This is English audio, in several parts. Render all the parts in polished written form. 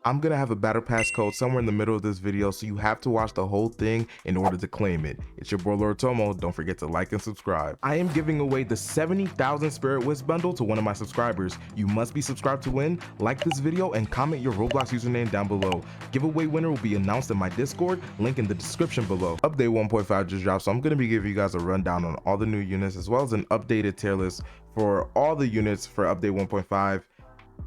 I'm gonna have a battle pass code somewhere in the middle of this video, so you have to watch the whole thing in order to claim it. It's your boy LorTomo. Don't forget to like and subscribe. I am giving away the 70,000 Spirit Wisp bundle to one of my subscribers. You must be subscribed to win. Like this video and comment your Roblox username down below. Giveaway winner will be announced in my Discord, link in the description below. Update 1.5 just dropped, so I'm gonna be giving you guys a rundown on all the new units as well as an updated tier list for all the units for update 1.5.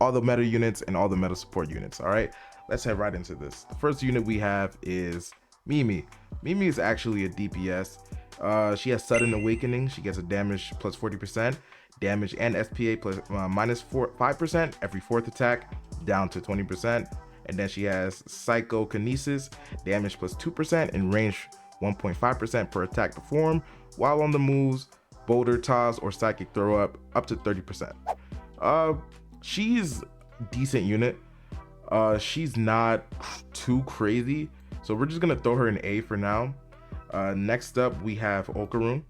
all the meta units and all the meta support units. All right, let's head right into this. The first unit we have is Mimi. Mimi is actually a DPS. She has sudden awakening. She gets a damage plus 40%, damage and SPA plus minus 5% every fourth attack down to 20%. And then she has psychokinesis, damage plus 2% and range 1.5% per attack performed, while on the moves boulder toss or psychic throw up to 30%. She's decent unit. She's not too crazy, so we're just gonna throw her an A for now. Next up we have Okarun.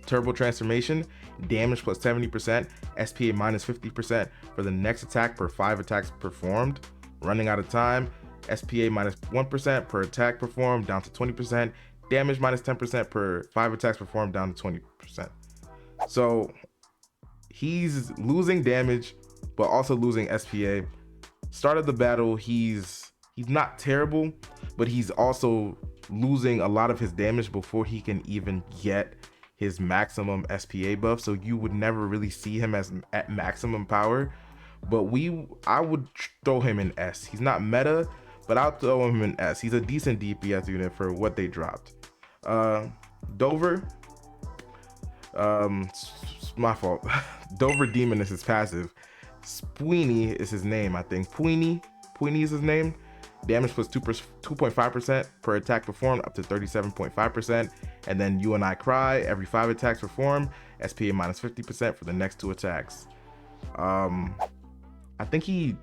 Turbo transformation, damage plus 70%, SPA minus 50% for the next attack per 5 attacks performed. Running out of time, SPA minus 1% per attack performed down to 20%, damage minus 10% per 5 attacks performed down to 20%. So he's losing damage but also losing SPA. Start of the battle, he's not terrible, but he's also losing a lot of his damage before he can even get his maximum SPA buff. So you would never really see him as at maximum power. But I would throw him in S. He's not meta, but I'll throw him in S. He's a decent DPS unit for what they dropped. Dover, it's my fault. Dover Demon is his passive. Spweeny is his name, I think. Pweeny is his name. Damage plus 2.5% per attack performed up to 37.5%. And then You and I Cry, every 5 attacks performed, SPA minus 50% for the next 2 attacks. I think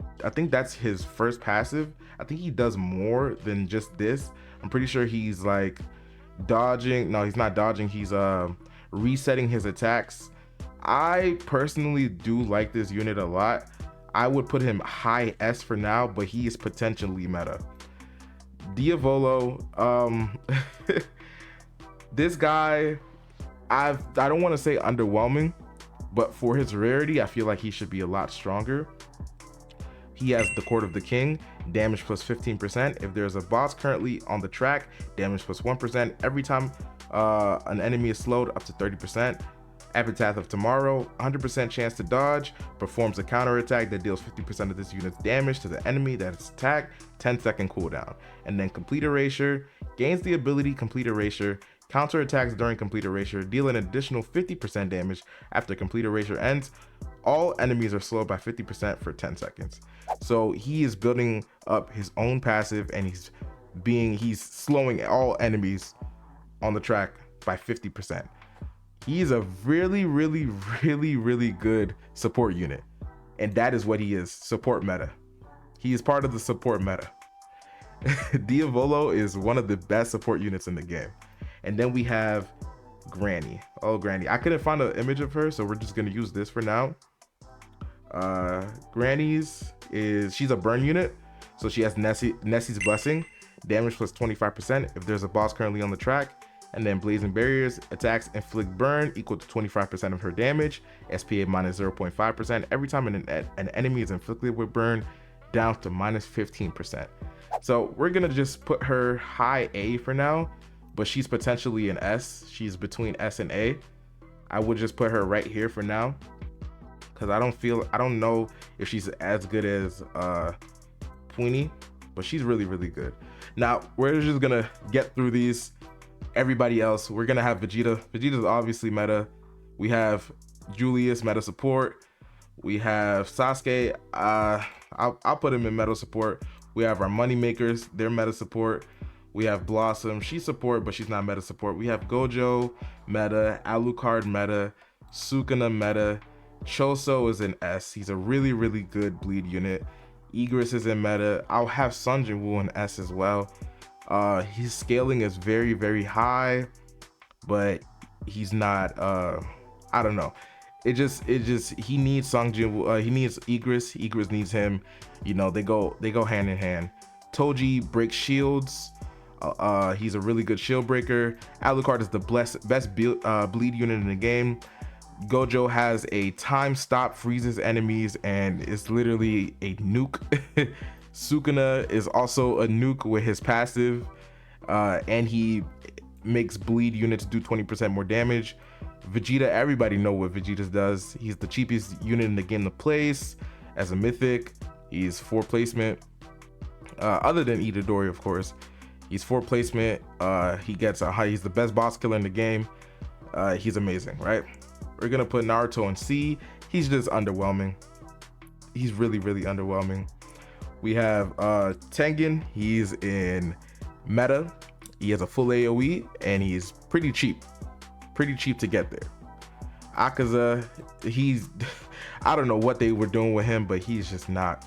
that's his first passive. I think he does more than just this. I'm pretty sure he's like dodging. No, he's not dodging. He's resetting his attacks. I personally do like this unit a lot. I would put him high S for now, but he is potentially meta. Diavolo, this guy, I don't want to say underwhelming, but for his rarity, I feel like he should be a lot stronger. He has the Court of the King, damage plus 15%. If there's a boss currently on the track, damage plus 1%. Every time an enemy is slowed, up to 30%. Epitaph of Tomorrow, 100% chance to dodge, performs a counter attack that deals 50% of this unit's damage to the enemy that is attacked, 10-second cooldown. And then Complete Erasure, gains the ability Complete Erasure, counter attacks during Complete Erasure, deal an additional 50% damage after Complete Erasure ends. All enemies are slowed by 50% for 10 seconds. So he is building up his own passive and he's slowing all enemies on the track by 50%. He's a really good support unit, and that is what he is, support meta. He is part of the support meta. Diavolo is one of the best support units in the game. And then we have Granny. Oh, Granny. I couldn't find an image of her, so we're just gonna use this for now. She's a burn unit, so she has Nessie's Blessing, damage plus 25% if there's a boss currently on the track. And then Blazing Barriers, attacks inflict burn equal to 25% of her damage, SPA minus 0.5% every time an enemy is inflicted with burn, down to minus 15%. So we're gonna just put her high A for now, but she's potentially an S. She's between S and A. I would just put her right here for now, because I don't know if she's as good as Pweeny, but she's really good. Now we're just gonna get through these. Everybody else, we're gonna have Vegeta. Vegeta's obviously meta. We have Julius, meta support. We have Sasuke. I'll put him in meta support. We have our money makers, they're meta support. We have Blossom, she's support, but she's not meta support. We have Gojo, meta. Alucard, meta. Sukuna, meta. Choso is in S. He's a really good bleed unit. Igris is in meta. I'll have Sun Jin-woo in S as well. His scaling is very high, but he's not I don't know. he needs Songjin. He needs Igris. Igris needs him. You know, they go hand in hand. Toji breaks shields. He's a really good shield breaker. Alucard is the best bleed unit in the game. Gojo has a time stop, freezes enemies, and is literally a nuke. Sukuna is also a nuke with his passive, and he makes bleed units do 20% more damage. Vegeta, everybody know what Vegeta does. He's the cheapest unit in the game to place as a mythic. He's 4 placement, other than Itadori, of course. He's 4 placement. He's the best boss killer in the game. He's amazing, right? We're gonna put Naruto in C. He's just underwhelming. He's really underwhelming. We have Tengen. He's in meta. He has a full AoE and he's pretty cheap to get there. Akaza, I don't know what they were doing with him, but he's just not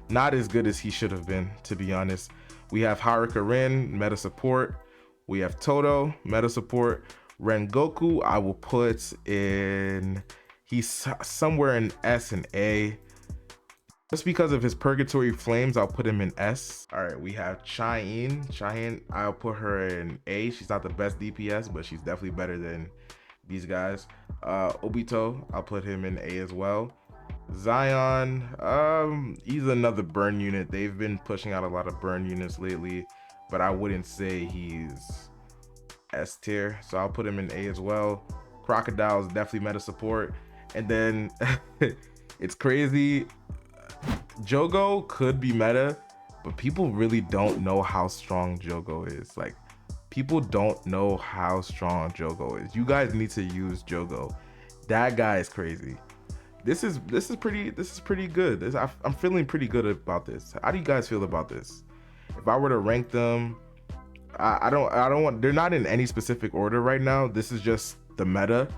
as good as he should have been, to be honest. We have Haruka Rin, meta support. We have Toto, meta support. Rengoku, I will put in, he's somewhere in S and A. Just because of his Purgatory Flames, I'll put him in S. All right, we have Cheyenne, I'll put her in A. She's not the best DPS, but she's definitely better than these guys. Obito, I'll put him in A as well. Zion, he's another burn unit. They've been pushing out a lot of burn units lately, but I wouldn't say he's S tier, so I'll put him in A as well. Crocodile is definitely meta support. And then it's crazy, Jogo could be meta, but people really don't know how strong Jogo is. Like, people don't know how strong Jogo is. You guys need to use Jogo. That guy is crazy. This is pretty good. I'm feeling pretty good about this. How do you guys feel about this? If I were to rank them, I don't want, they're not in any specific order right now. This is just the meta.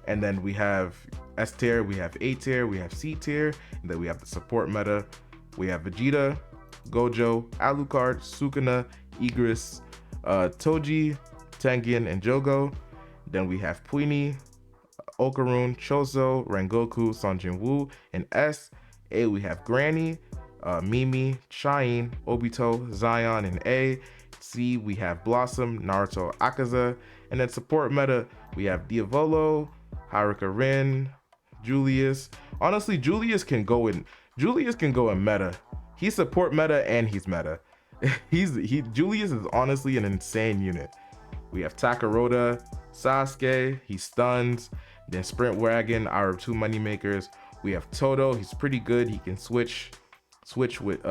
And then we have S tier, we have A tier, we have C tier, and then we have the support meta. We have Vegeta, Gojo, Alucard, Sukuna, Igris, Toji, Tengen, and Jogo. Then we have Puini, Okarun, Chozo, Rengoku, Sonjin Woo, and S. A, we have Granny, Mimi, Cheyenne, Obito, Zion, and A. C, we have Blossom, Naruto, Akaza. And then support meta, we have Diavolo, Haruka Rin, Julius. Honestly, Julius can go in meta. He's support meta and he's meta. Julius is honestly an insane unit. We have Takarota, Sasuke, he stuns. Then Sprint Wagon, our 2 money makers. We have Toto, he's pretty good. He can switch with,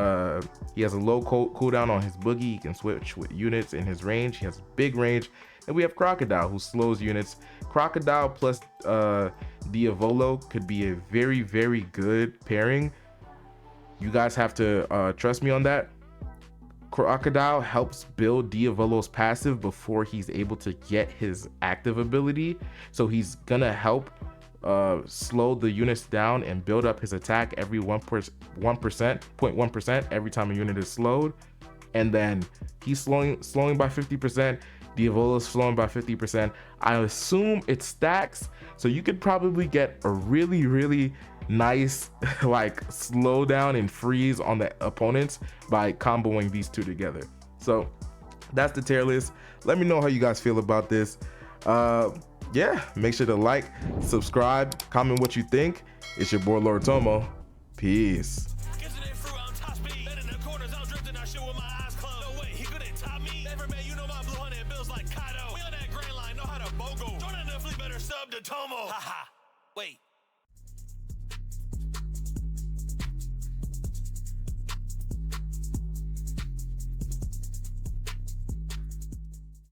he has a low cooldown on his boogie. He can switch with units in his range. He has big range. And we have Crocodile, who slows units. Crocodile plus Diavolo could be a very good pairing. You guys have to trust me on that. Crocodile helps build Diavolo's passive before he's able to get his active ability. So he's gonna help slow the units down and build up his attack every 0.1% every time a unit is slowed. And then he's slowing by 50%. Diavolo's slowing by 50%. I assume it stacks, so you could probably get a really nice like slow down and freeze on the opponents by comboing these two together. So that's the tier list. Let me know how you guys feel about this. Yeah, make sure to like, subscribe, comment what you think. It's your boy LorTomo. Peace. Wait.